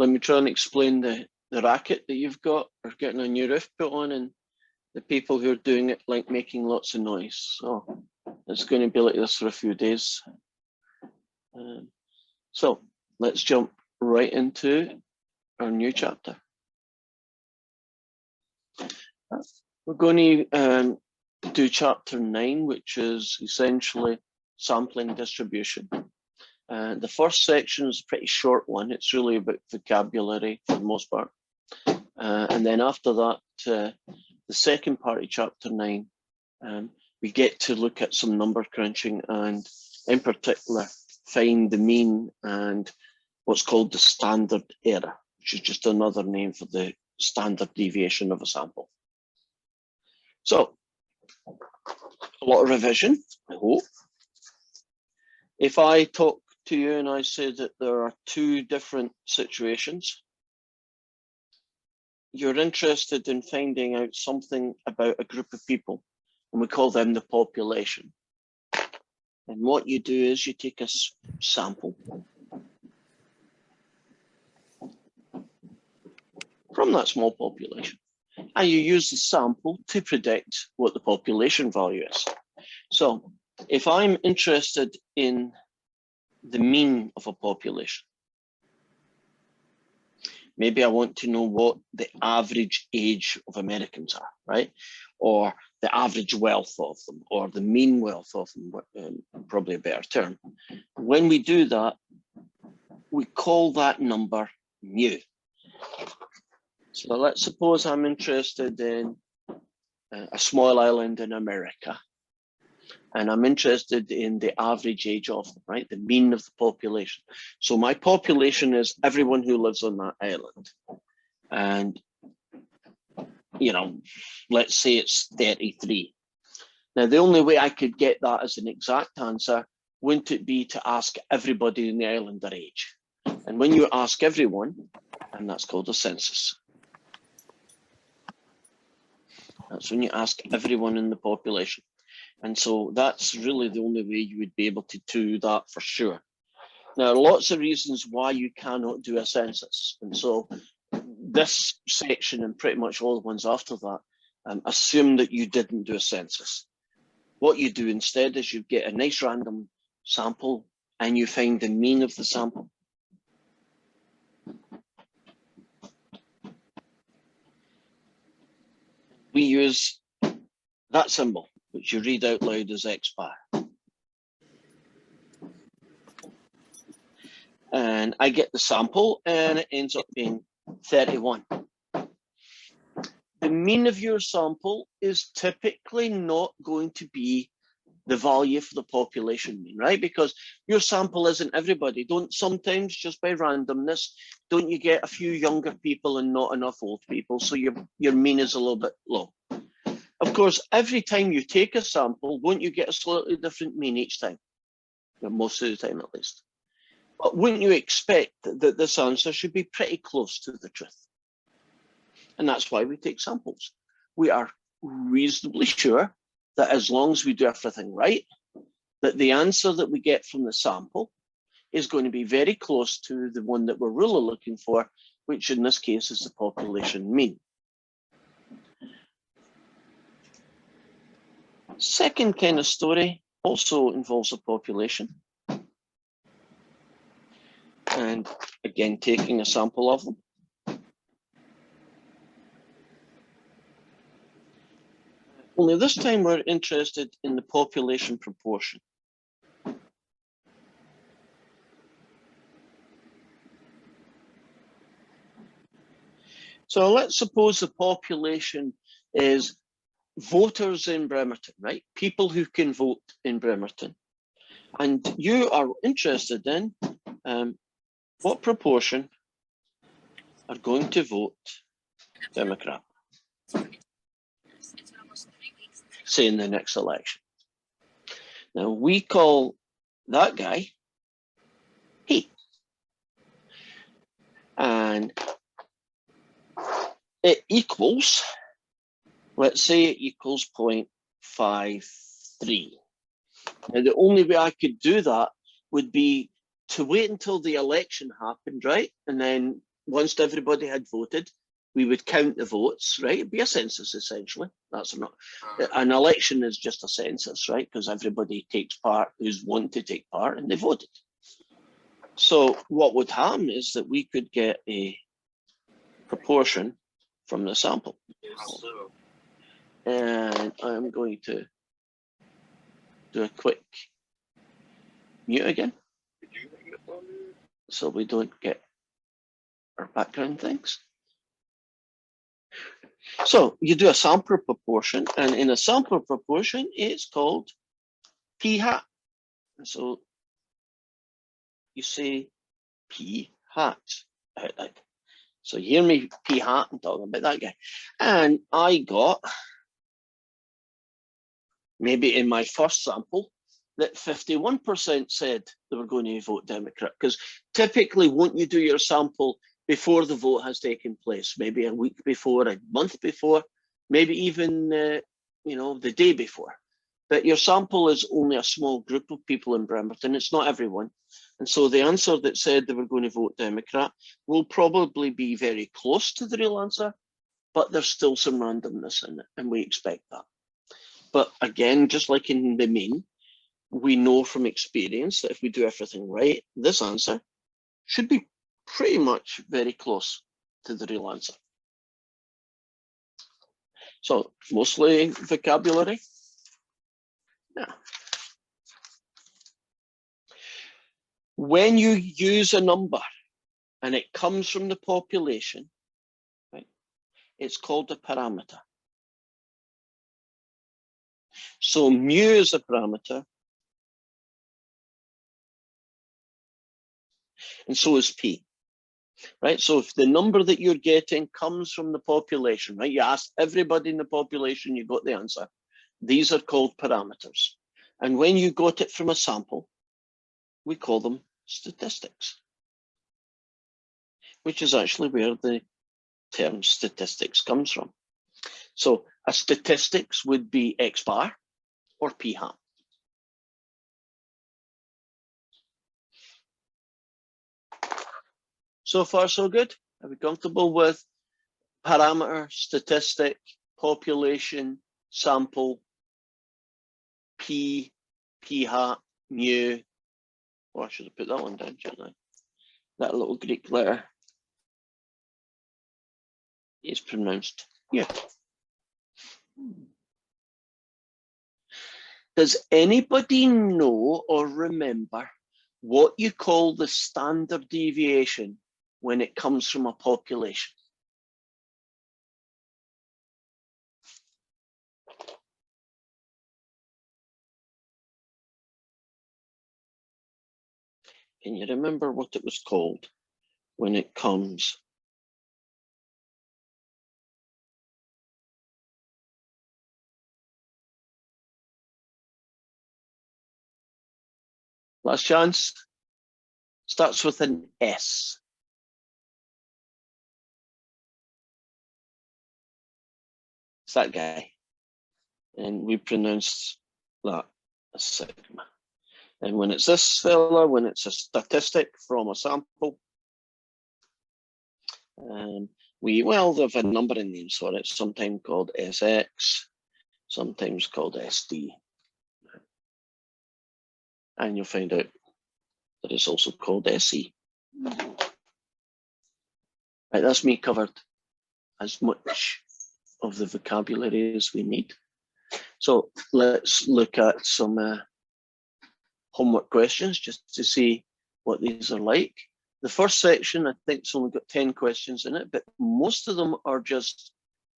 let me try and explain the racket that you've got, or getting a new roof put on, and the people who are doing it like making lots of noise. So it's going to be like this for a few days. So let's jump right into our new chapter. We're going to do chapter 9, which is essentially sampling distribution. The first section is a pretty short one. It's really about vocabulary for the most part. And then after that, the second part of chapter 9, we get to look at some number crunching, and in particular, find the mean and what's called the standard error, which is just another name for the standard deviation of a sample. So, a lot of revision, I hope. If I talk to you and I say that there are two different situations, you're interested in finding out something about a group of people, and we call them the population. And what you do is you take a sample from that small population, and you use the sample to predict what the population value is. So if I'm interested in the mean of a population, maybe I want to know what the average age of Americans are, right? Or the average wealth of them, or the mean wealth of them, probably a better term. When we do that, we call that number mu. So let's suppose I'm interested in a small island in America, and I'm interested in the average age of them, right? The mean of the population. So my population is everyone who lives on that island. And, you know, let's say it's 33. Now, the only way I could get that as an exact answer, wouldn't it be to ask everybody in the island their age? And when you ask everyone, and that's called a census. That's when you ask everyone in the population. And so that's really the only way you would be able to do that for sure. Now, lots of reasons why you cannot do a census. And so this section and pretty much all the ones after that assume that you didn't do a census. What you do instead is you get a nice random sample and you find the mean of the sample. We use that symbol, which you read out loud as X bar. And I get the sample and it ends up being 31. The mean of your sample is typically not going to be the value for the population mean, right? Because your sample isn't everybody. Don't sometimes, just by randomness, don't you get a few younger people and not enough old people, so your mean is a little bit low. Of course, every time you take a sample, won't you get a slightly different mean each time? Most of the time, at least. But wouldn't you expect that this answer should be pretty close to the truth? And that's why we take samples. We are reasonably sure that as long as we do everything right, that the answer that we get from the sample is going to be very close to the one that we're really looking for, which in this case is the population mean. Second kind of story also involves a population. And again, taking a sample of them. Only this time we're interested in the population proportion. So let's suppose the population is voters in Bremerton, right? People who can vote in Bremerton. And you are interested in what proportion are going to vote Democrat, say in the next election. Now we call that guy he. And it equals, let's say it equals 0.53. Now the only way I could do that would be to wait until the election happened, right? And then once everybody had voted, we would count the votes, right? It'd be a census essentially. That's not an election is just a census, right? Because everybody takes part who's want to take part and they voted. So what would happen is that we could get a proportion from the sample. And I'm going to do a quick mute again, so we don't get our background things. So you do a sample proportion, and in a sample proportion, it's called p hat. So you say p hat out loud. So you hear me p hat, I'm talking about that guy. And I got, maybe in my first sample, that 51% said they were going to vote Democrat. Because typically, won't you do your sample before the vote has taken place? Maybe a week before, a month before, maybe even the day before. But your sample is only a small group of people in Bremerton. It's not everyone. And so the answer that said they were going to vote Democrat will probably be very close to the real answer, but there's still some randomness in it, and we expect that. But again, just like in the main, we know from experience that if we do everything right, this answer should be pretty much very close to the real answer. So mostly vocabulary. Yeah. When you use a number and it comes from the population, right, it's called a parameter. So mu is a parameter, and so is p, right? So if the number that you're getting comes from the population, right? You asked everybody in the population, you got the answer. These are called parameters. And when you got it from a sample, we call them statistics, which is actually where the term statistics comes from. So a statistics would be X bar or p hat. So far, so good? Are we comfortable with parameter, statistic, population, sample, p hat, mu? Oh, I should have put that one down, shouldn't I? That little Greek letter is pronounced mu. Does anybody know or remember what you call the standard deviation when it comes from a population? Can you remember what it was called when it comes? Last chance. Starts with an S. It's that guy. And we pronounce that as sigma. And when it's this fella, when it's a statistic from a sample, we have a number of names for it, sometimes called SX, sometimes called SD. And you'll find out that it's also called SE. Right, that's me covered as much of the vocabulary as we need. So let's look at some homework questions just to see what these are like. The first section, I think it's only got 10 questions in it, but most of them are just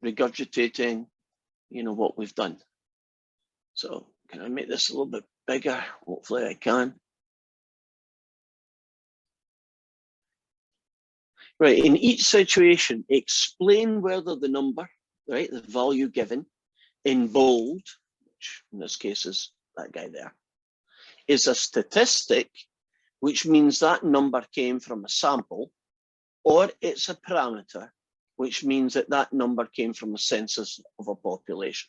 regurgitating, what we've done. So can I make this a little bit bigger? Hopefully I can. Right, in each situation, explain whether the number, right, the value given in bold, which in this case is that guy there, is a statistic, which means that number came from a sample, or it's a parameter, which means that that number came from a census of a population.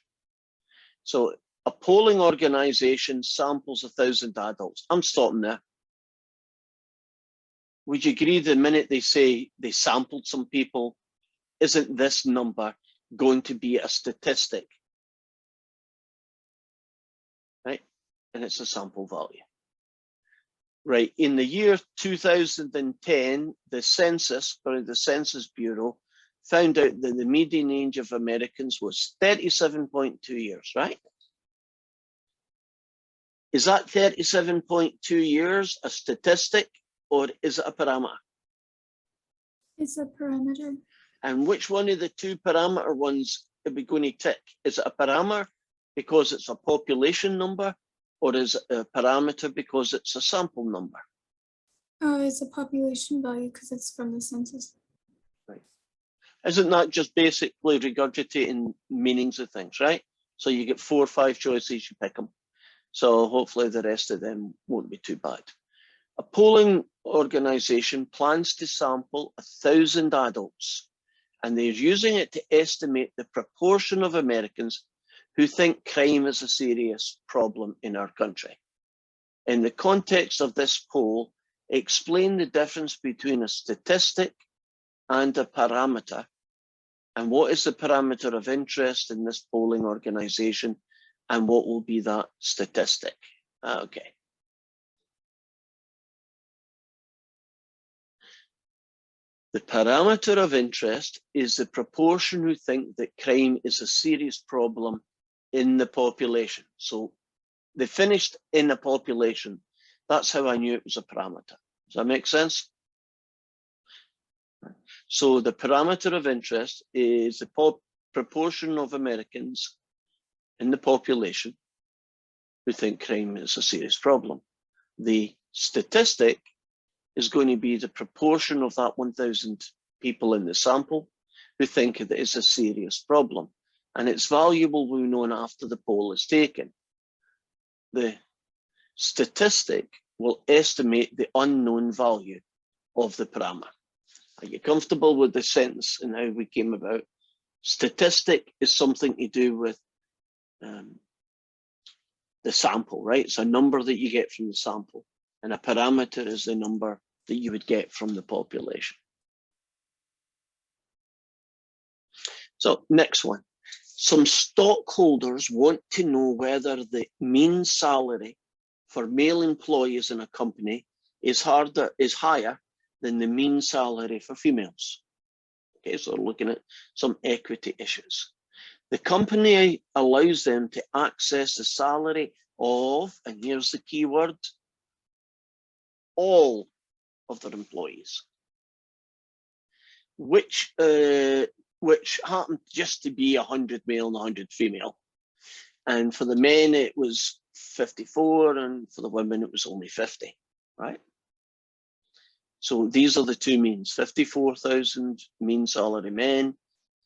So a polling organization samples 1,000 adults. I'm stopping there. would you agree the minute they say they sampled some people, isn't this number going to be a statistic? Right? And it's a sample value. Right, in the year 2010, the Census Bureau found out that the median age of Americans was 37.2 years, right? Is that 37.2 years a statistic or is it a parameter? It's a parameter. And which one of the two parameter ones are we going to tick? Is it a parameter because it's a population number, or is it a parameter because it's a sample number? It's a population value because it's from the census. Right. Isn't that just basically regurgitating meanings of things, right? So you get 4 or 5 choices, you pick them. So hopefully the rest of them won't be too bad. A polling organization plans to sample 1,000 adults, and they're using it to estimate the proportion of Americans who think crime is a serious problem in our country. In the context of this poll, explain the difference between a statistic and a parameter, and what is the parameter of interest in this polling organization, and what will be that statistic? Okay. The parameter of interest is the proportion who think that crime is a serious problem in the population. So they finished in the population. That's how I knew it was a parameter. Does that make sense? So the parameter of interest is the proportion of Americans in the population who think crime is a serious problem. The statistic is going to be the proportion of that 1,000 people in the sample who think it is a serious problem. And it's valuable we know after the poll is taken. The statistic will estimate the unknown value of the parameter. Are you comfortable with the sentence and how we came about? Statistic is something to do with the sample, right? It's a number that you get from the sample, and a parameter is the number that you would get from the population. So next one. Some stockholders want to know whether the mean salary for male employees in a company is higher than the mean salary for females. Okay, so we're looking at some equity issues. The company allows them to access the salary of, and here's the key word, all of their employees, which happened just to be 100 male and 100 female. And for the men, it was 54, and for the women, it was only 50, right? So these are the two means: 54,000 mean salary men,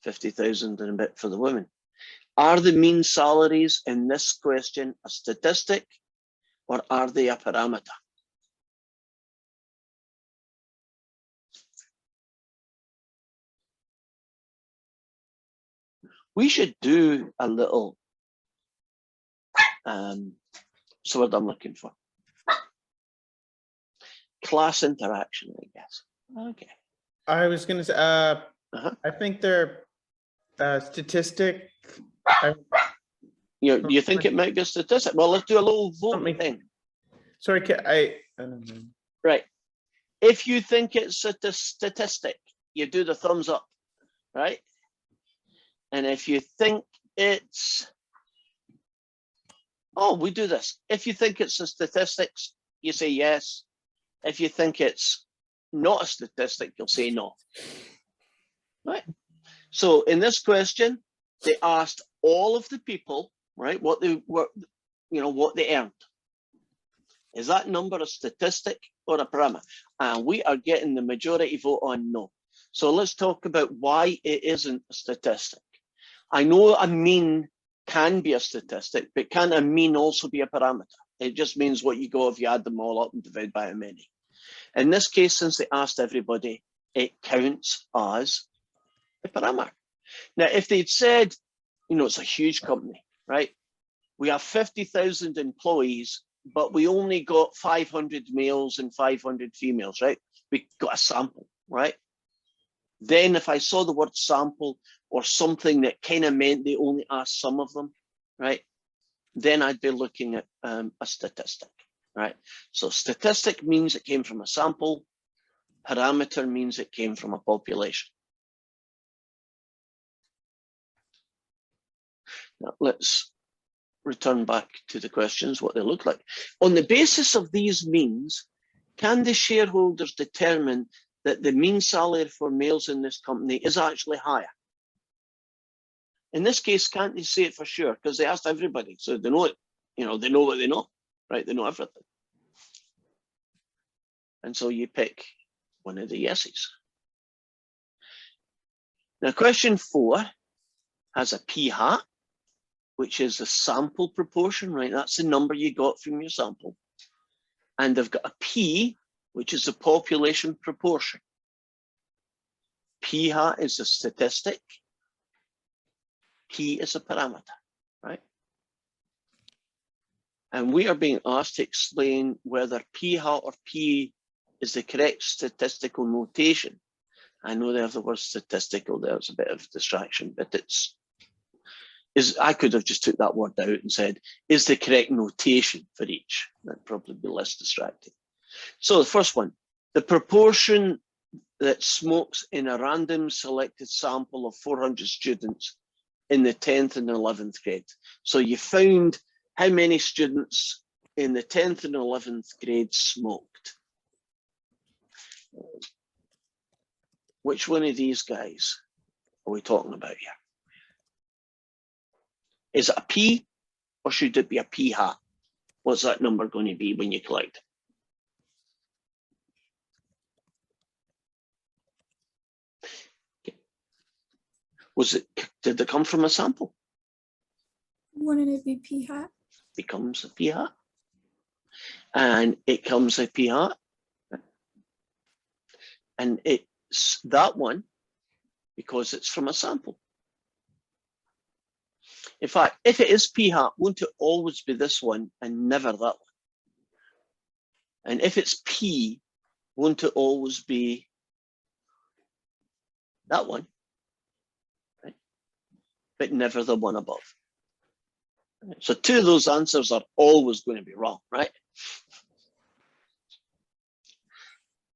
50,000 and a bit for the women. Are the mean salaries in this question a statistic, or are they a parameter? We should do a little, so what I'm looking for. Class interaction, I guess. Okay. I was going to say, I think they're statistic. Do you think it might be a statistic? Well, let's do a little voting thing. Sorry, I don't know. Right. If you think it's a statistic, you do the thumbs up, right? And if you think it's, we do this. If you think it's a statistics, you say yes. If you think it's not a statistic, you'll say no. Right? So in this question, they asked all of the people, right, what they were, what they earned. Is that number a statistic or a parameter? And we are getting the majority vote on no. So let's talk about why it isn't a statistic. I know a mean can be a statistic, but can a mean also be a parameter? It just means what you go if you add them all up and divide by how many. In this case, since they asked everybody, it counts as a parameter. Now, if they'd said, it's a huge company, right? We have 50,000 employees, but we only got 500 males and 500 females, right? we got a sample, right? Then if I saw the word sample or something that kind of meant they only asked some of them, right? Then I'd be looking at a statistic, right? So statistic means it came from a sample. Parameter means it came from a population. Now let's return back to the questions, what they look like. On the basis of these means, can the shareholders determine that the mean salary for males in this company is actually higher? In this case, can't they say it for sure? Because they asked everybody, so they know it. You know, they know what they know, right? They know everything. And so you pick one of the yeses. Now, question 4 has a p hat, which is the sample proportion, right? That's the number you got from your sample. And they've got a p, which is the population proportion. P hat is a statistic. P is a parameter, right? And we are being asked to explain whether p hat or p is the correct statistical notation. I know there's the word statistical, there's a bit of distraction, but I could have just took that word out and said, is the correct notation for each? That'd probably be less distracting. So the first one, the proportion that smokes in a random selected sample of 400 students in the 10th and 11th grade. So you found how many students in the 10th and 11th grade smoked. Which one of these guys are we talking about here? Is it a P or should it be a P hat? What's that number going to be when you collect it? Did it come from a sample? Wouldn't it be p hat? Becomes a p hat, and it comes a p hat, and it's that one because it's from a sample. In fact, if it is p hat, won't it always be this one and never that one? And if it's p, won't it always be that one? Right? But never the one above. So 2 of those answers are always going to be wrong, right?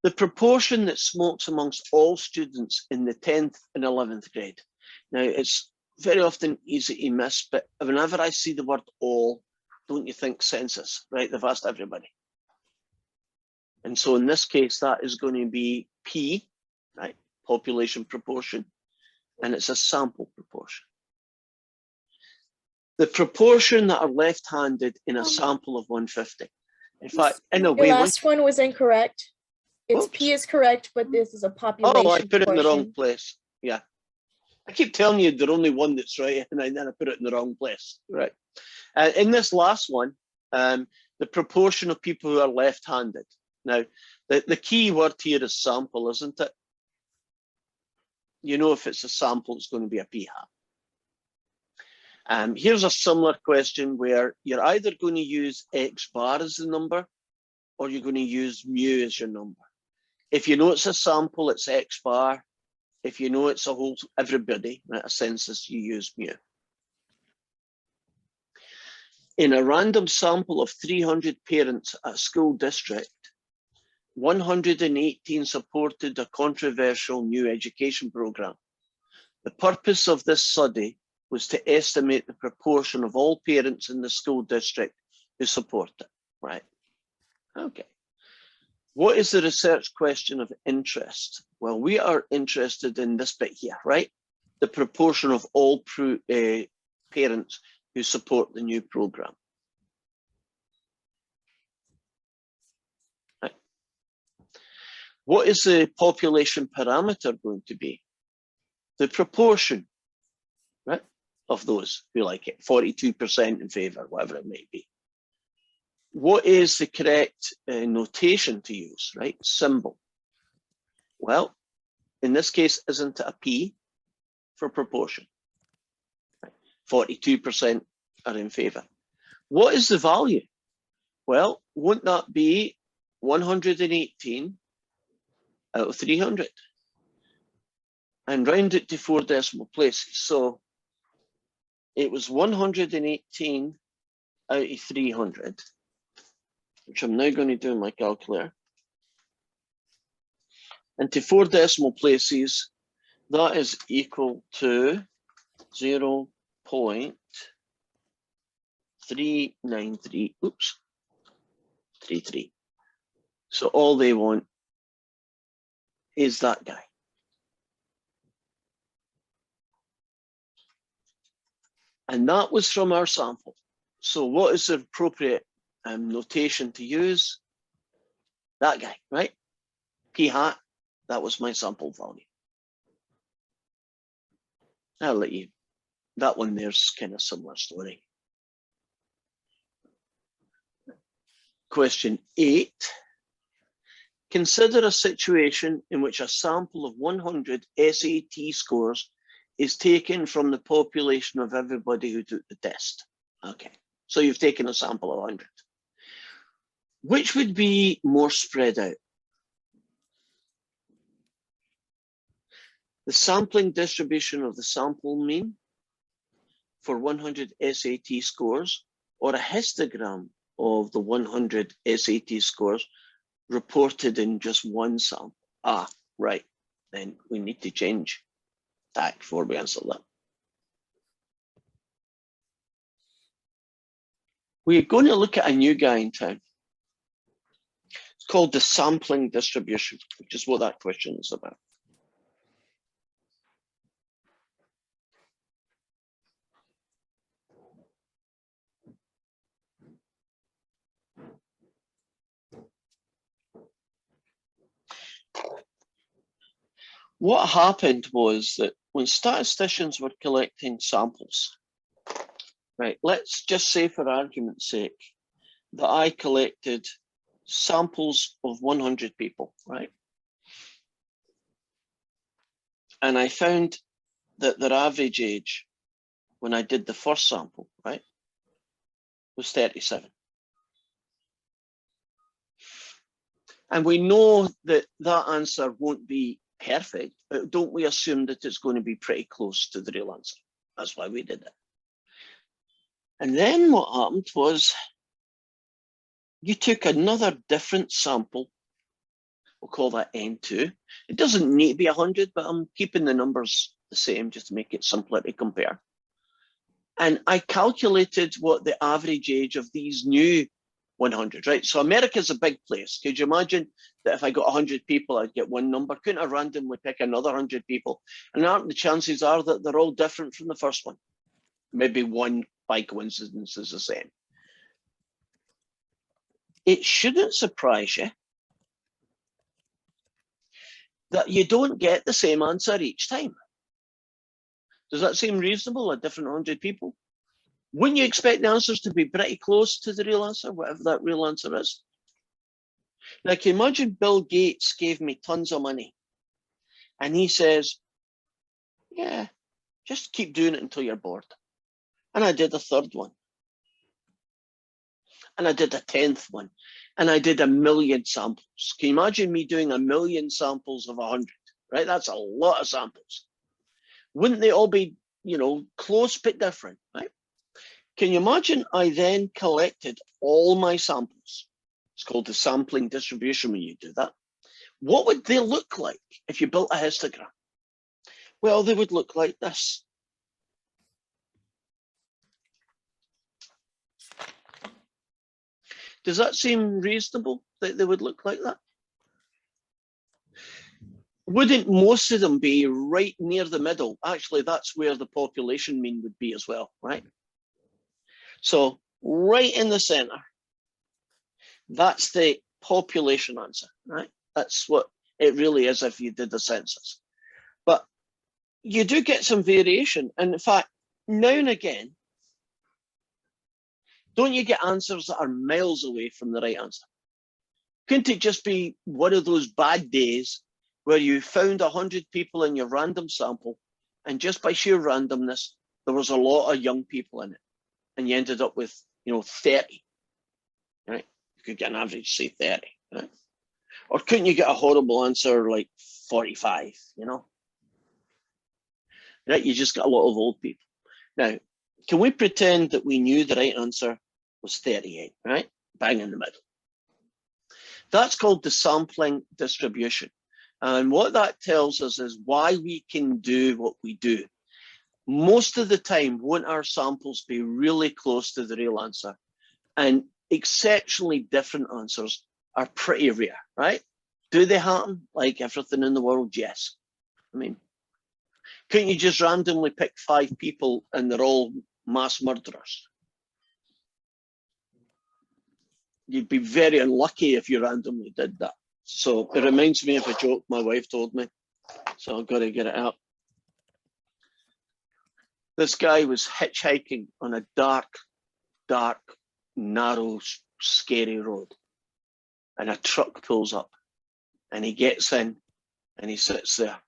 The proportion that smokes amongst all students in the 10th and 11th grade. Now, it's very often easy to miss, but whenever I see the word all, don't you think census, right? They've asked everybody. And so in this case, that is going to be P, right? Population proportion, and it's a sample proportion. The proportion that are left-handed in a sample of 150. In fact, in a way, the last one was incorrect. It's Oops. P is correct, but this is a population. Oh, I put it in the wrong portion. place. Yeah. I keep telling you the only one that's right, and then I put it in the wrong place. Right. In this last one, the proportion of people who are left-handed. Now, the key word here is sample, isn't it? You know, if it's a sample, it's going to be a p hat. Here's a similar question where you're either going to use X bar as the number, or you're going to use mu as your number. If you know it's a sample, it's X bar. If you know it's a whole everybody, right, a census, you use mu. In a random sample of 300 parents at a school district, 118 supported a controversial new education program. The purpose of this study was to estimate the proportion of all parents in the school district who support it, right? Okay. What is the research question of interest? Well, we are interested in this bit here, right? The proportion of all parents who support the new program. Right. What is the population parameter going to be? The proportion, right, of those who like it, 42% in favor, whatever it may be. What is the correct notation to use, right? Symbol. Well, in this case, isn't it a P for proportion? 42% are in favor. What is the value? Well, wouldn't that be 118 out of 300 and round it to 4 decimal places. So it was 118 out of 300, which I'm now going to do in my calculator. And to 4 decimal places, that is equal to 0.393, oops, 33. So all they want is that guy. And that was from our sample. So what is the appropriate notation to use? That guy, right? P hat, that was my sample value. I'll let you, that one there's kind of similar story. Question 8. Consider a situation in which a sample of 100 SAT scores is taken from the population of everybody who took the test. Okay, so you've taken a sample of 100. Which would be more spread out? The sampling distribution of the sample mean for 100 SAT scores, or a histogram of the 100 SAT scores reported in just one sample? Ah, right, then we need to change that before we answer that. We're going to look at a new guy in town. It's called the sampling distribution, which is what that question is about. What happened was that when statisticians were collecting samples, right, let's just say for argument's sake that I collected samples of 100 people, right? And I found that their average age when I did the first sample, right, was 37. And we know that that answer won't be perfect, but don't we assume that it's going to be pretty close to the real answer? That's why we did it. And then what happened was you took another different sample. We'll call that N2. It doesn't need to be 100, but I'm keeping the numbers the same just to make it simpler to compare. And I calculated what the average age of these new 100, right? So America's a big place. Could you imagine that if I got 100 people, I'd get one number? Couldn't I randomly pick another 100 people? And aren't the chances are that they're all different from the first one? Maybe one by coincidence is the same. It shouldn't surprise you that you don't get the same answer each time. Does that seem reasonable, a different 100 people? Wouldn't you expect the answers to be pretty close to the real answer, whatever that real answer is? Now, can you imagine Bill Gates gave me tons of money and he says, yeah, just keep doing it until you're bored. And I did a third one. And I did a 10th one. And I did 1,000,000 samples. Can you imagine me doing 1,000,000 samples of 100, right? That's a lot of samples. Wouldn't they all be, you know, close but different, right? Can you imagine I then collected all my samples? It's called the sampling distribution when you do that. What would they look like if you built a histogram? Well, they would look like this. Does that seem reasonable that they would look like that? Wouldn't most of them be right near the middle? Actually, that's where the population mean would be as well, right? So right in the center, that's the population answer, right? That's what it really is if you did the census. But you do get some variation. And in fact, now and again, don't you get answers that are miles away from the right answer? Couldn't it just be one of those bad days where you found 100 people in your random sample and just by sheer randomness, there was a lot of young people in it and you ended up with, you know, 30, right? You could get an average, say 30, right? Or couldn't you get a horrible answer like 45, you know? Right, you just got a lot of old people. Now, can we pretend that we knew the right answer was 38, right? Bang in the middle. That's called the sampling distribution. And what that tells us is why we can do what we do. Most of the time, won't our samples be really close to the real answer? And exceptionally different answers are pretty rare, right? Do they happen? Like everything in the world? Yes. I mean, couldn't you just randomly pick 5 people and they're all mass murderers? You'd be very unlucky if you randomly did that. So it reminds me of a joke my wife told me. So I've got to get it out. This guy was hitchhiking on a dark, narrow, scary road. And a truck pulls up and he gets in and he sits there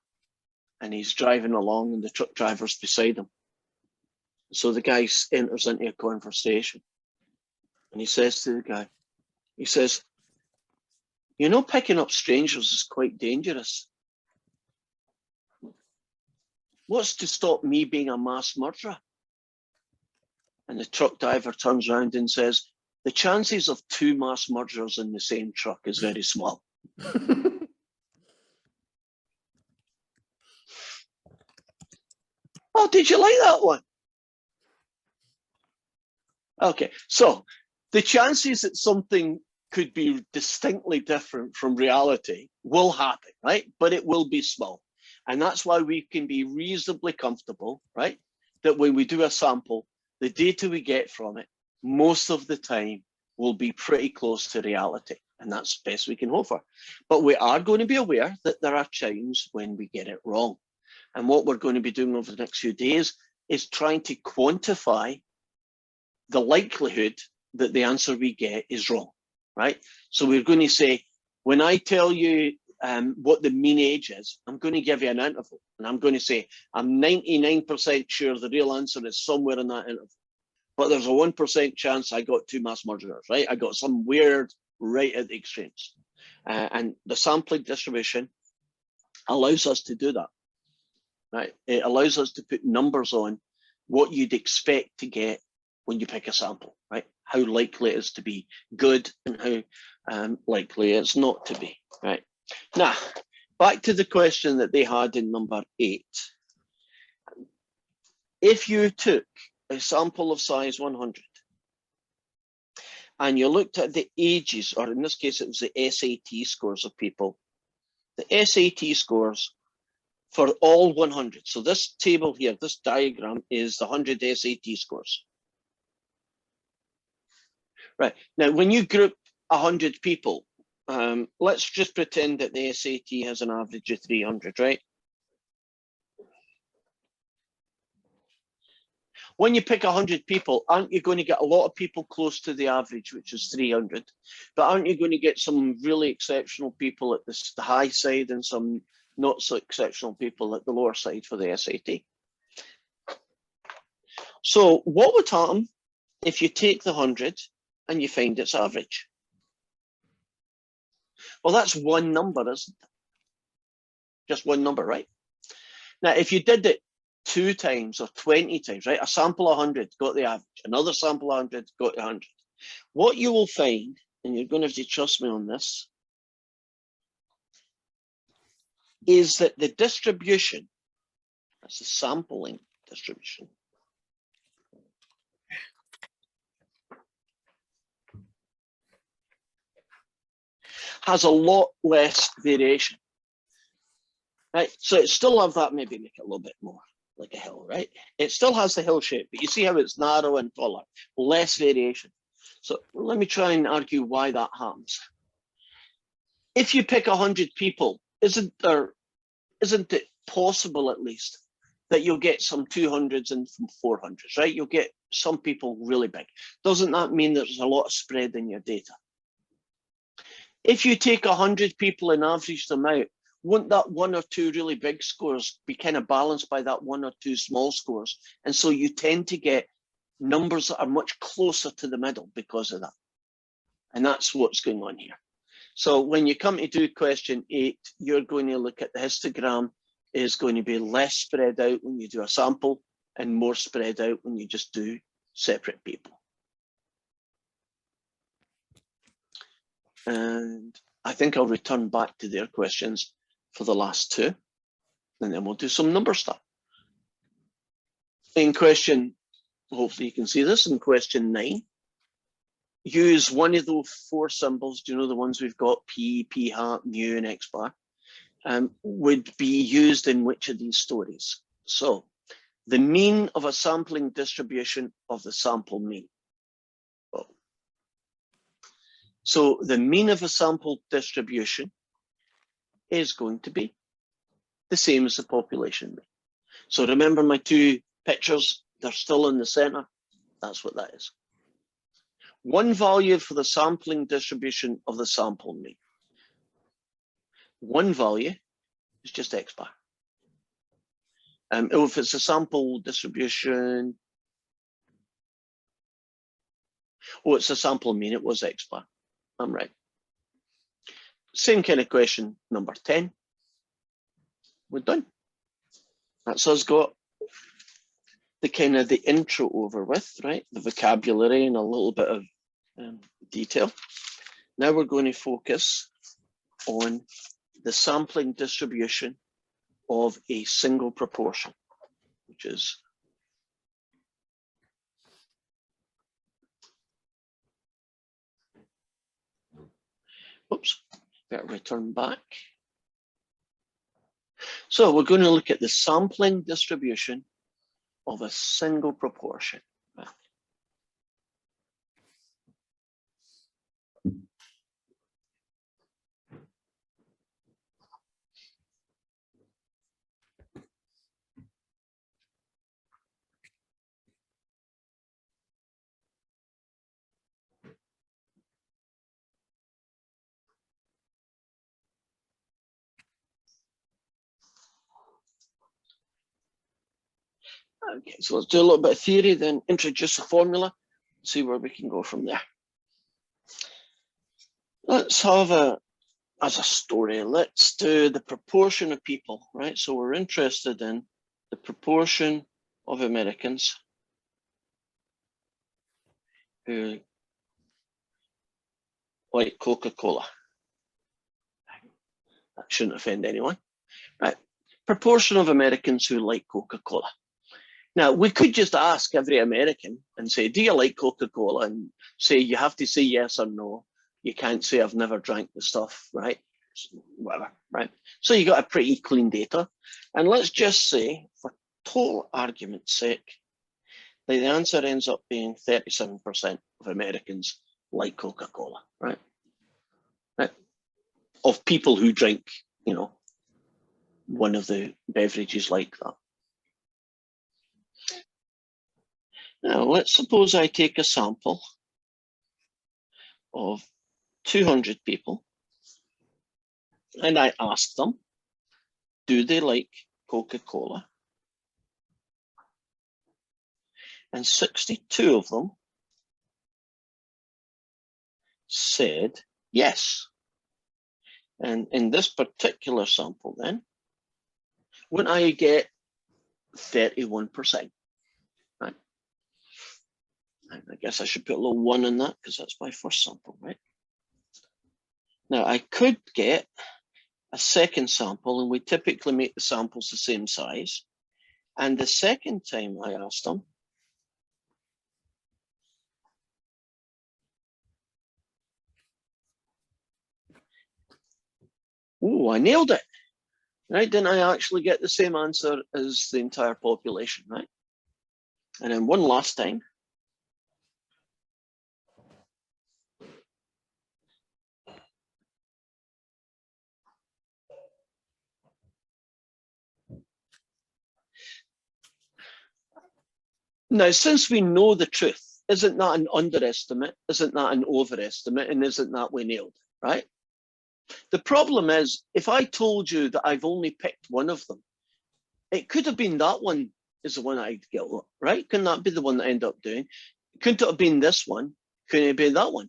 and he's driving along and the truck driver's beside him. So the guy enters into a conversation and he says to the guy, he says, you know, picking up strangers is quite dangerous. What's to stop me being a mass murderer? And the truck driver turns around and says, the chances of 2 mass murderers in the same truck is very small. Oh, did you like that one? Okay, so the chances that something could be distinctly different from reality will happen, right? But it will be small. And that's why we can be reasonably comfortable, right? That when we do a sample, the data we get from it, most of the time will be pretty close to reality. And that's the best we can hope for. But we are going to be aware that there are times when we get it wrong. And what we're going to be doing over the next few days is trying to quantify the likelihood that the answer we get is wrong, right? So we're going to say, when I tell you what the mean age is, I'm going to give you an interval. And I'm going to say, I'm 99% sure the real answer is somewhere in that interval. But there's a 1% chance I got 2 mass murderers, right? I got some weird right at the extremes. And the sampling distribution allows us to do that, right? It allows us to put numbers on what you'd expect to get when you pick a sample, right? How likely it is to be good and how likely it's not to be, right? Now, back to the question that they had in number 8. If you took a sample of size 100 and you looked at the ages, or in this case, it was the SAT scores of people, the SAT scores for all 100. So this table here, this diagram is the 100 SAT scores. Right, now when you group 100 people, let's just pretend that the SAT has an average of 300, right? When you pick 100 people, aren't you going to get a lot of people close to the average, which is 300? But aren't you going to get some really exceptional people at the high side and some not so exceptional people at the lower side for the SAT? So what would happen if you take the 100 and you find its average? Well, that's one number, isn't it? Just one number, right? Now, if you did it 2 times or 20 times, right? A sample of 100 got the average, another sample of 100 got the 100. What you will find, and you're going to have to trust me on this, is that the distribution, that's the sampling distribution, has a lot less variation, right? So it still have that, maybe make it a little bit more like a hill, right? It still has the hill shape, but you see how it's narrow and taller, less variation. So let me try and argue why that happens. If you pick 100 people, isn't it possible at least that you'll get some 200s and some 400s, right? You'll get some people really big. Doesn't that mean there's a lot of spread in your data? If you take 100 people and average them out, won't that 1 or 2 really big scores be kind of balanced by that 1 or 2 small scores? And so you tend to get numbers that are much closer to the middle because of that. And that's what's going on here. So when you come to do question 8, you're going to look at the histogram is going to be less spread out when you do a sample and more spread out when you just do separate people. And I think I'll return back to their questions for the last 2, and then we'll do some number stuff. In question, hopefully you can see this, in question 9, use one of those 4 symbols, do you know the ones we've got, P, P hat, mu, and X bar, would be used in which of these stories? So, the mean of a sampling distribution of the sample mean. Oh. So, the mean of a sample distribution is going to be the same as the population mean. So, remember my 2 pictures, they're still in the center. That's what that is. One value for the sampling distribution of the sample mean. One value is just X bar. If it's a sample distribution, oh, it's a sample mean, it was X bar. I'm right. Same kind of question, number 10. We're done. That's us got the kind of the intro over with, right? The vocabulary and a little bit of detail. Now we're going to focus on the sampling distribution of a single proportion, which is oops, better return back. So we're going to look at the sampling distribution of a single proportion. Okay, so let's do a little bit of theory, then introduce a formula, see where we can go from there. Let's have as a story, let's do the proportion of people, right? So we're interested in the proportion of Americans who like Coca-Cola. That shouldn't offend anyone, right? Proportion of Americans who like Coca-Cola. Now, we could just ask every American and say, do you like Coca-Cola? And say, you have to say yes or no. You can't say, I've never drank the stuff, right? Whatever, right? So you got a pretty clean data. And let's just say, for total argument's sake, that the answer ends up being 37% of Americans like Coca-Cola, right? Of people who drink, you know, one of the beverages like that. Now, let's suppose I take a sample of 200 people and I ask them, do they like Coca-Cola? And 62 of them said yes. And in this particular sample then, when I get 31%, right? And I guess I should put a little 1 in that because that's my first sample, right? Now I could get a second sample, and we typically make the samples the same size. And the second time I asked them, oh, I nailed it, right? Didn't I actually get the same answer as the entire population, right? And then one last time. Now, since we know the truth, isn't that an underestimate? Isn't that an overestimate? And isn't that we nailed it, right? The problem is, if I told you that I've only picked one of them, it could have been that one is the one I'd get, right? Couldn't that be the one that I end up doing? Couldn't it have been this one? Couldn't it be that one?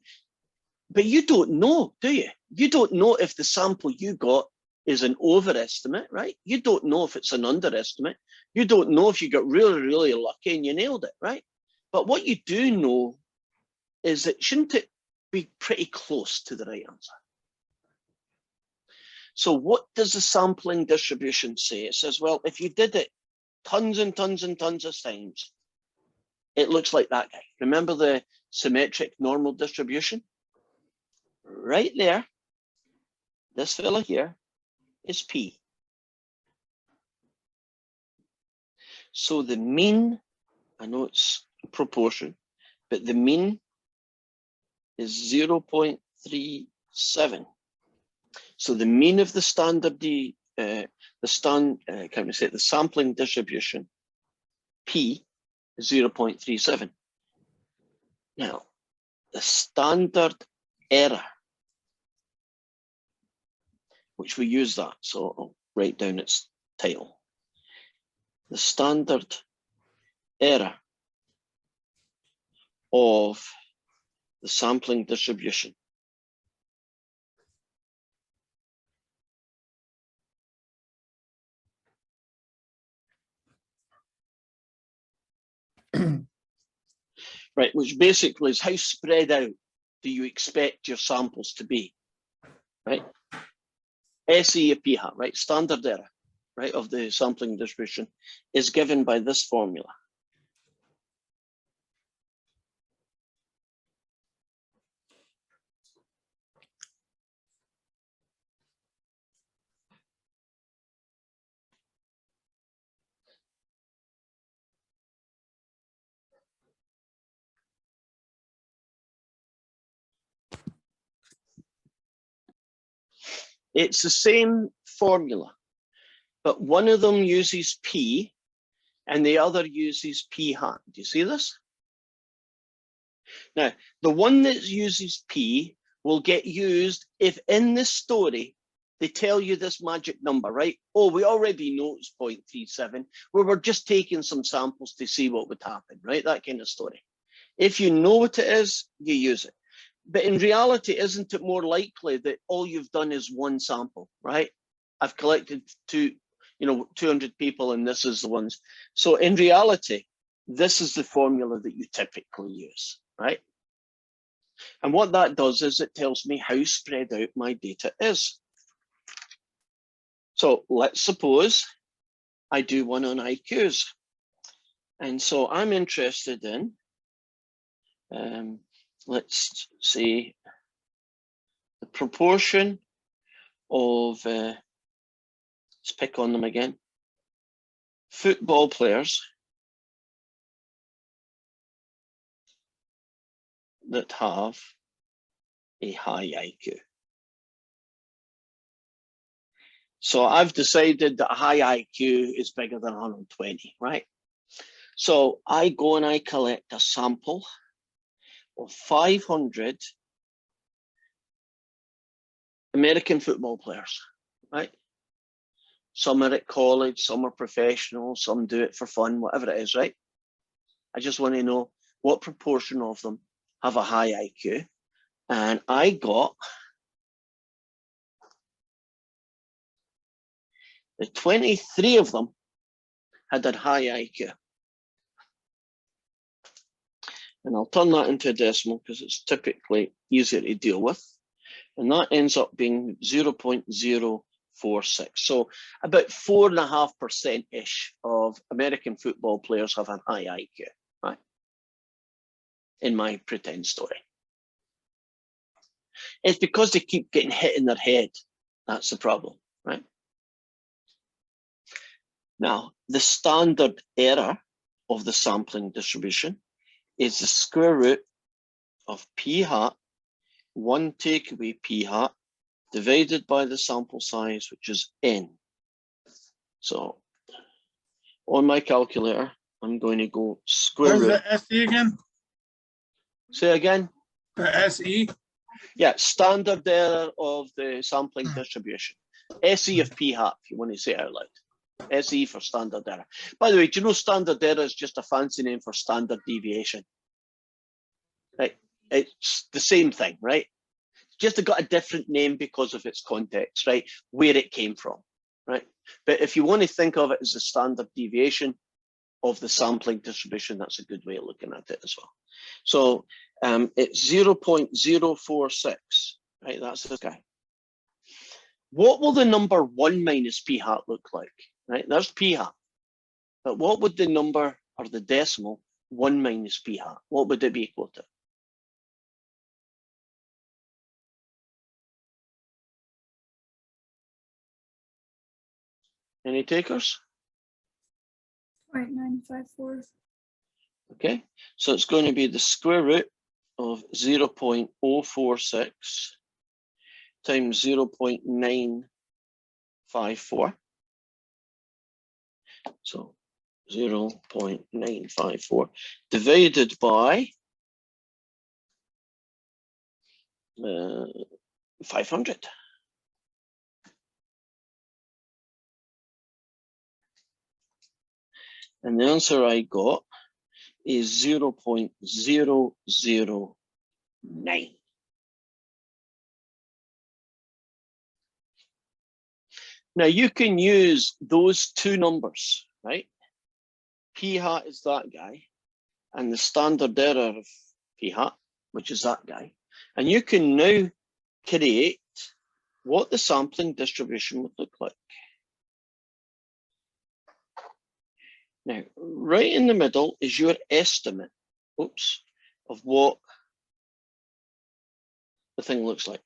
But you don't know, do you? you don't know if the sample you got is an overestimate, right? You don't know if it's an underestimate. You don't know if you got really, really lucky and you nailed it, right? But what you do know is that shouldn't it be pretty close to the right answer? So what does the sampling distribution say? It says, well, if you did it tons and tons and tons of times, it looks like that guy. Remember the symmetric normal distribution? Right there, this fella here is P. So the mean, I know it's a proportion, but the mean is 0.37. So the mean of the standard, the sampling distribution, P, is 0.37. Now, the standard error, which we use that, so I'll write down its title. The standard error of the sampling distribution right, which basically is how spread out do you expect your samples to be, right? SE of p hat, right? Standard error, right, of the sampling distribution is given by this formula. It's the same formula, but one of them uses P and the other uses P hat. Do you see this? Now, the one that uses P will get used if in this story, they tell you this magic number, right? Oh, we already know it's 0.37. We were just taking some samples to see what would happen, right? That kind of story. If you know what it is, you use it. But in reality, isn't it more likely that all you've done is one sample, right? I've collected 200 people and this is the ones. So in reality, this is the formula that you typically use, right? And what that does is it tells me how spread out my data is. So let's suppose I do one on IQs. And so I'm interested in, let's say, the proportion of, let's pick on them again, football players that have a high IQ. So I've decided that a high IQ is bigger than 120, right? So I go and I collect a sample of 500 American football players, right? Some are at college, some are professional, some do it for fun, whatever it is, right? I just want to know what proportion of them have a high IQ. And I got the 23 of them had a high IQ. And I'll turn that into a decimal because it's typically easier to deal with. And that ends up being 0.046. So about 4.5%-ish of American football players have a high IQ, right? In my pretend story. It's because they keep getting hit in their head. That's the problem, right? Now, the standard error of the sampling distribution is the square root of p hat, 1 take away p hat, divided by the sample size, which is n. So on my calculator, I'm going to go square root. Where's the SE again? Say again? The SE? Yeah, standard error of the sampling distribution. SE of p hat, if you want to say it out loud. SE for standard error. By the way, do you know standard error is just a fancy name for standard deviation? Right? It's the same thing, right? just got a different name because of its context, right? Where it came from, right? But if you want to think of it as a standard deviation of the sampling distribution, that's a good way of looking at it as well. So it's 0.046, right? That's this guy. What will the number 1 minus p hat look like, right? There's p hat. But what would the number or the decimal 1 minus p hat, what would it be equal to? Any takers? 0.954. Okay, so it's going to be the square root of 0.046 times 0.954. So 0.954 divided by 500. And the answer I got is 0.009. Now you can use those two numbers, right? P hat is that guy, and the standard error of P hat, which is that guy. And you can now create what the sampling distribution would look like. Now, right in the middle is your estimate, oops, of what the thing looks like.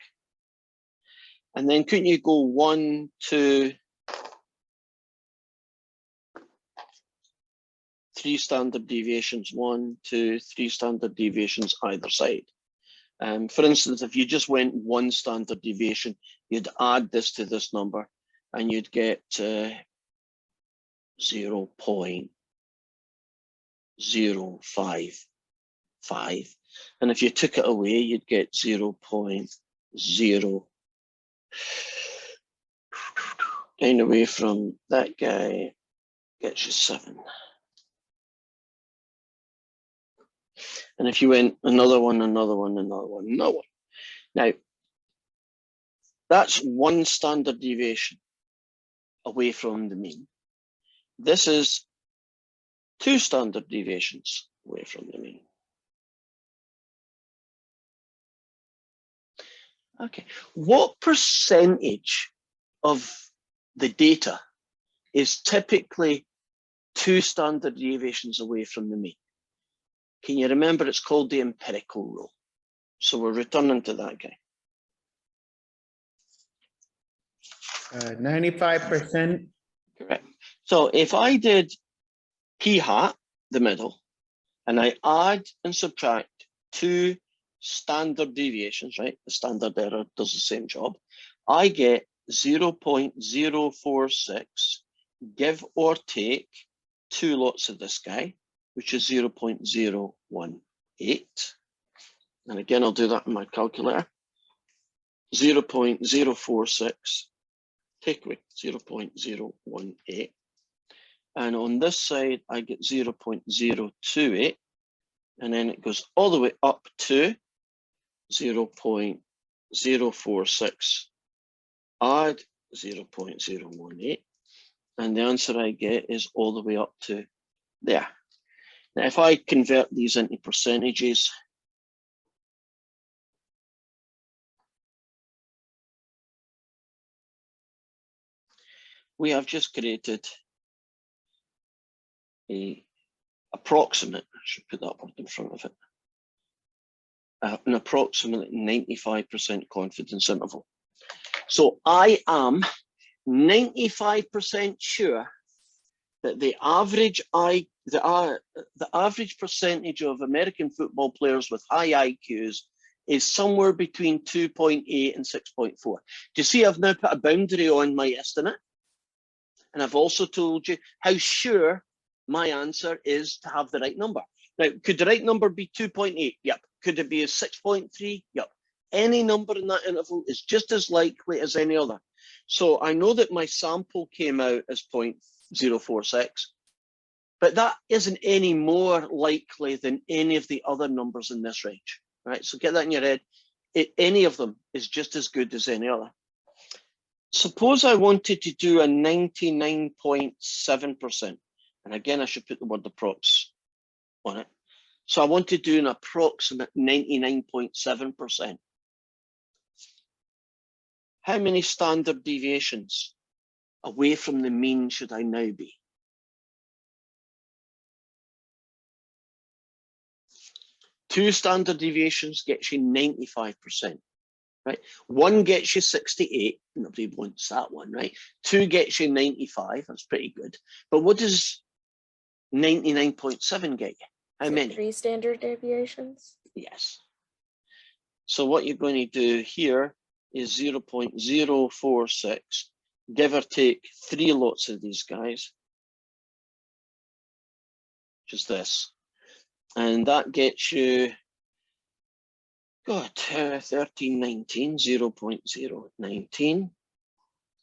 And then couldn't you go 1, 2, 3 standard deviations, 1, 2, 3 standard deviations either side. For instance, if you just went 1 standard deviation, you'd add this to this number and you'd get 0.055. And if you took it away, you'd get 0.0. Going away from that guy gets you 7. And if you went another one, another one, another one, another one. Now, that's 1 standard deviation away from the mean. This is 2 standard deviations away from the mean. Okay, what percentage of the data is typically 2 standard deviations away from the mean? Can you remember? It's called the empirical rule. So we're returning to that guy. 95%. Correct. So if I did p hat, the middle, and I add and subtract 2 standard deviations, right? The standard error does the same job. I get 0.046, give or take 2 lots of this guy, which is 0.018. And again, I'll do that in my calculator. 0.046, take away 0.018. And on this side, I get 0.028. And then it goes all the way up to 0.046, add 0.018. And the answer I get is all the way up to there. Now, if I convert these into percentages, we have just created an approximate, I should put that word in front of it, an approximately 95% confidence interval. So I am 95% sure that the average percentage of American football players with high IQs is somewhere between 2.8 and 6.4. Do you see I've now put a boundary on my estimate? And I've also told you how sure my answer is to have the right number. Now, could the right number be 2.8? Yep. Could it be a 6.3? Yep. Any number in that interval is just as likely as any other. So I know that my sample came out as 0.046, but that isn't any more likely than any of the other numbers in this range, right? So get that in your head. any of them is just as good as any other. Suppose I wanted to do a 99.7%, and again, I should put the word approx on it. So I want to do an approximate 99.7%. How many standard deviations away from the mean should I now be? Two standard deviations gets you 95%. Right? One gets you 68, nobody wants that one, right? Two gets you 95, that's pretty good. But what does 99.7 get you? How Is it many? 3 standard deviations? Yes. So what you're going to do here is 0.046, give or take 3 lots of these guys, which is this. And that gets you, God, 1319, 0.019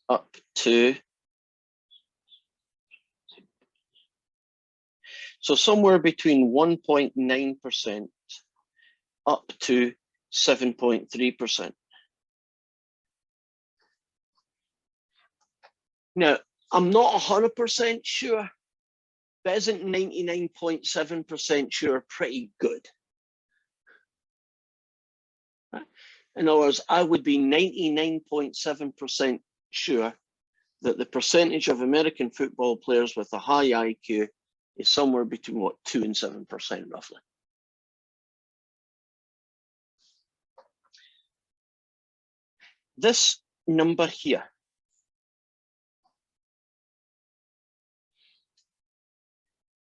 up to, so somewhere between 1.9% up to 7.3%. Now, I'm not 100% sure, but isn't 99.7% sure pretty good? In other words, I would be 99.7% sure that the percentage of American football players with a high IQ is somewhere between, what, 2 and 7% roughly. This number here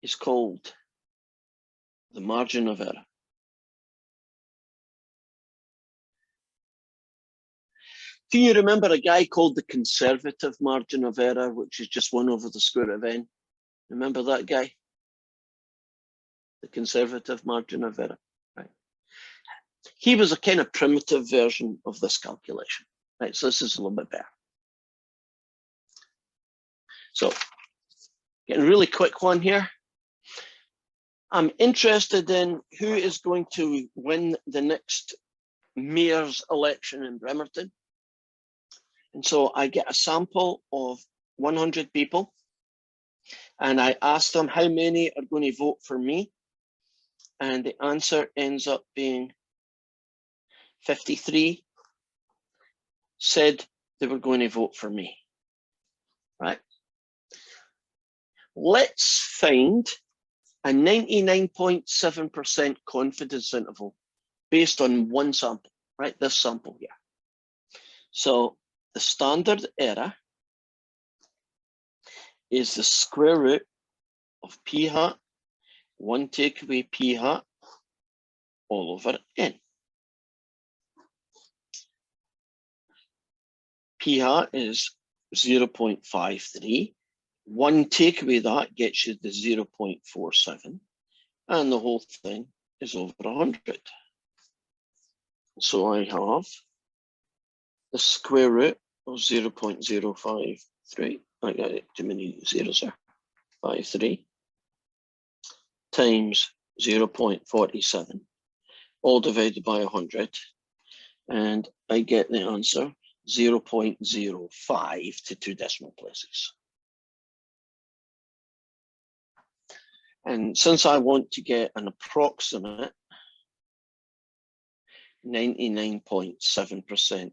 is called the margin of error. Can you remember a guy called the conservative margin of error, which is just 1 over the square root of n? Remember that guy? The conservative margin of error, right? He was a kind of primitive version of this calculation, right? So this is a little bit better. So, getting a really quick one here. I'm interested in who is going to win the next mayor's election in Bremerton. And so I get a sample of 100 people and I ask them how many are going to vote for me. And the answer ends up being 53 said they were going to vote for me, right? Let's find a 99.7% confidence interval based on one sample, right? This sample here. So the standard error is the square root of p hat, 1 take away p hat, all over n. P hat is 0.53. 1 take away that gets you the 0.47. And the whole thing is over 100. So I have the square root of 0.053. I got it too many zeros there. 53 times 0.47, all divided by 100. And I get the answer 0.05 to 2 decimal places. And since I want to get an approximate 99.7%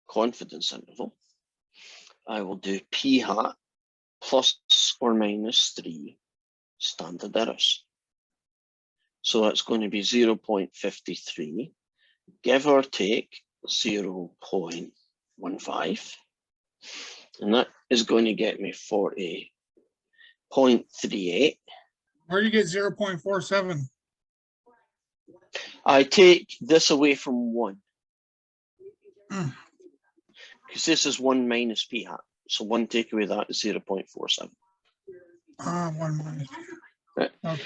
confidence interval, I will do p hat plus or minus 3 standard errors. So that's going to be 0.53, give or take 0.15. And that is going to get me 40.38. Where do you get 0.47? I take this away from 1. Mm. Because this is 1 minus p hat. So 1 take away that is 0.47. 1 minus. Right. Okay.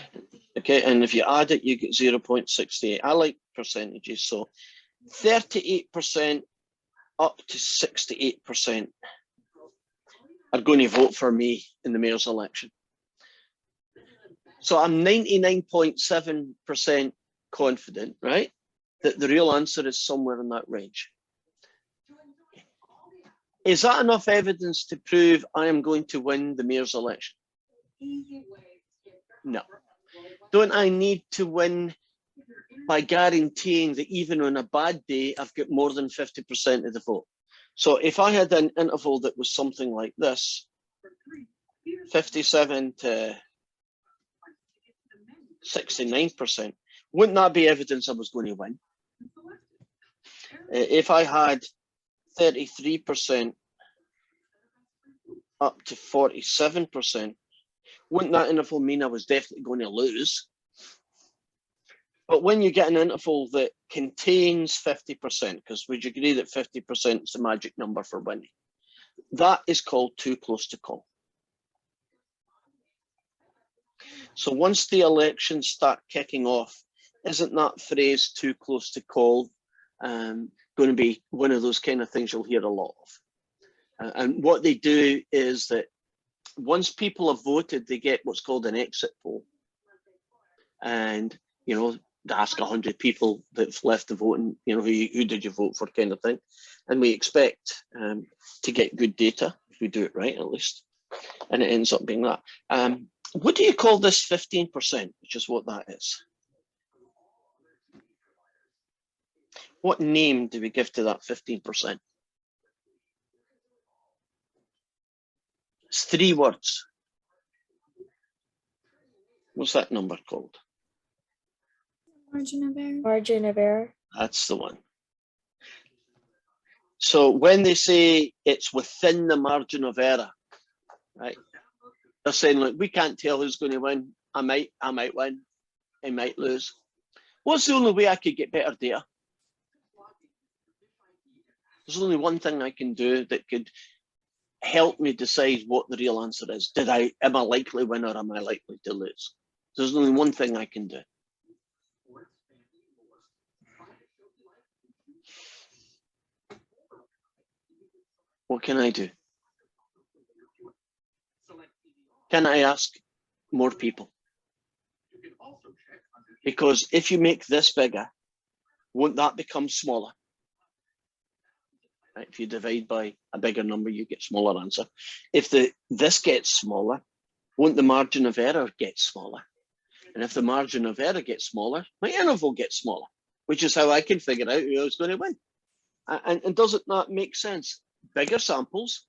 Okay, and if you add it, you get 0.68. I like percentages, so 38% up to 68% are going to vote for me in the mayor's election. So I'm 99.7% confident, right? that the real answer is somewhere in that range. Is that enough evidence to prove I am going to win the mayor's election? No. Don't I need to win by guaranteeing that even on a bad day, I've got more than 50% of the vote? So if I had an interval that was something like this, 57 to 69%, wouldn't that be evidence I was going to win? If I had 33% up to 47%, wouldn't that interval mean I was definitely going to lose? But when you get an interval that contains 50%, because would you agree that 50% is the magic number for winning? That is called too close to call. So once the elections start kicking off, isn't that phrase too close to call going to be one of those kind of things you'll hear a lot of? And what they do is that once people have voted, they get what's called an exit poll. And, you know, they ask 100 people that've left the vote, and, you know, who did you vote for, kind of thing. And we expect to get good data if we do it right, at least. And it ends up being that. What do you call this 15%, which is what that is? What name do we give to that 15%? It's 3 words. What's that number called? Margin of error. Margin of error. That's the one. So when they say it's within the margin of error, right? They're saying, look, we can't tell who's going to win. I might win. I might lose. What's the only way I could get better data? There's only one thing I can do that could help me decide what the real answer is. Am I likely to win or am I likely to lose? There's only one thing I can do. What can I do? Can I ask more people? Because if you make this bigger, won't that become smaller? Right? If you divide by a bigger number, you get smaller answer. If this gets smaller, won't the margin of error get smaller? And if the margin of error gets smaller, my interval gets smaller, which is how I can figure out who I was going to win. And does it not make sense? Bigger samples,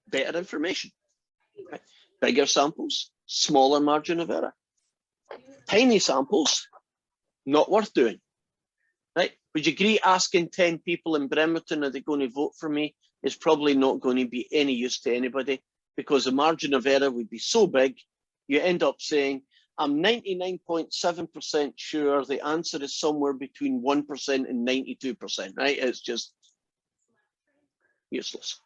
better information. Right? Bigger samples, smaller margin of error. Tiny samples, not worth doing. Right? Would you agree asking 10 people in Bremerton are they going to vote for me is probably not going to be any use to anybody, because the margin of error would be so big, you end up saying, I'm 99.7% sure the answer is somewhere between 1% and 92%, right? It's just useless.